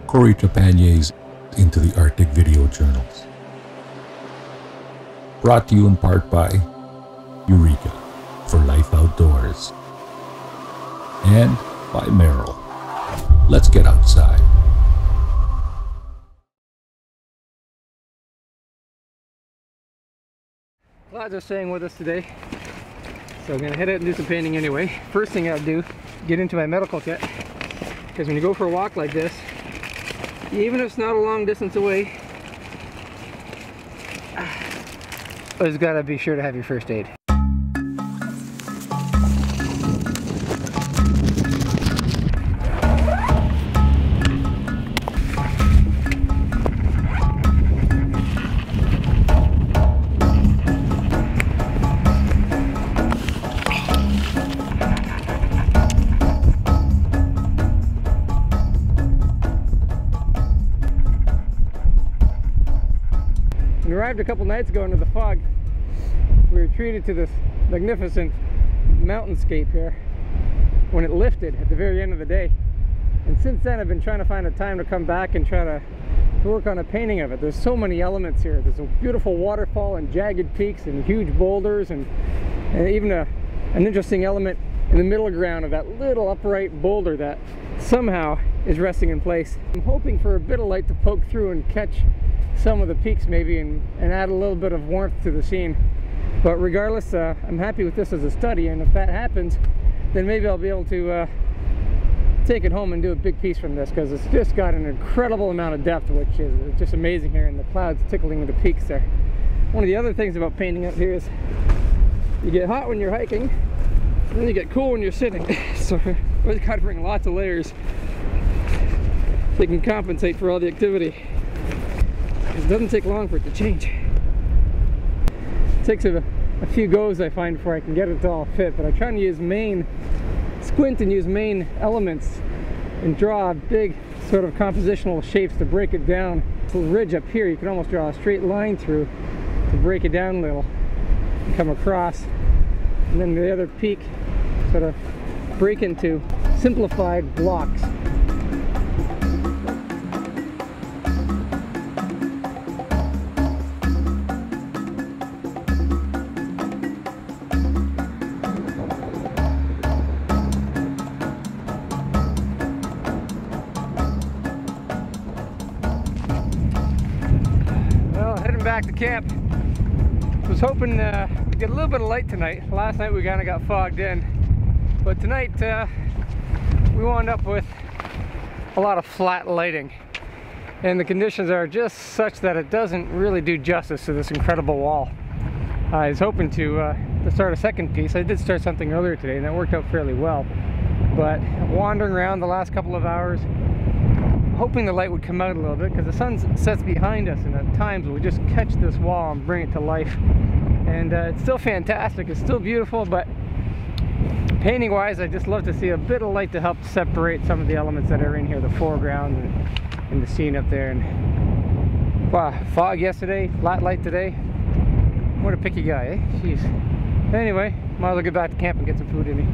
Cory Trepanier's Into the Arctic Video Journals. Brought to you in part by Eureka for Life Outdoors and by Merrill. Let's get outside. Clouds are staying with us today, so I'm going to head out and do some painting anyway. First thing I'll do, get into my medical kit, because when you go for a walk like this, even if it's not a long distance away, you've got to be sure to have your first aid. We arrived a couple nights ago into the fog. We were treated to this magnificent mountainscape here when it lifted at the very end of the day. And since then I've been trying to find a time to come back and try to work on a painting of it. There's so many elements here. There's a beautiful waterfall and jagged peaks and huge boulders and even an interesting element in the middle ground of that little upright boulder that somehow is resting in place. I'm hoping for a bit of light to poke through and catch some of the peaks maybe and add a little bit of warmth to the scene. But regardless, I'm happy with this as a study, and if that happens, then maybe I'll be able to take it home and do a big piece from this, because it's just got an incredible amount of depth, which is just amazing here, and the clouds tickling with the peaks there. One of the other things about painting up here is you get hot when you're hiking, and then you get cool when you're sitting. So we've got to bring lots of layers so you can compensate for all the activity. It doesn't take long for it to change. It takes a few goes, I find, before I can get it to all fit, but I try to use squint and use main elements and draw big sort of compositional shapes to break it down. This little ridge up here, you can almost draw a straight line through to break it down a little and come across, and then the other peak sort of break into simplified blocks. Back to camp. Was hoping to get a little bit of light tonight. Last night we kind of got fogged in, but tonight we wound up with a lot of flat lighting, and the conditions are just such that it doesn't really do justice to this incredible wall. I was hoping to start a second piece. I did start something earlier today, and that worked out fairly well, but wandering around the last couple of hours, hoping the light would come out a little bit, because the sun sets behind us, and at times we'll just catch this wall and bring it to life. And it's still fantastic, it's still beautiful, but painting wise I just love to see a bit of light to help separate some of the elements that are in here, the foreground and the scene up there. And wow, fog yesterday, flat light today. What a picky guy, eh? Jeez. Anyway, might as well get back to camp and get some food in me.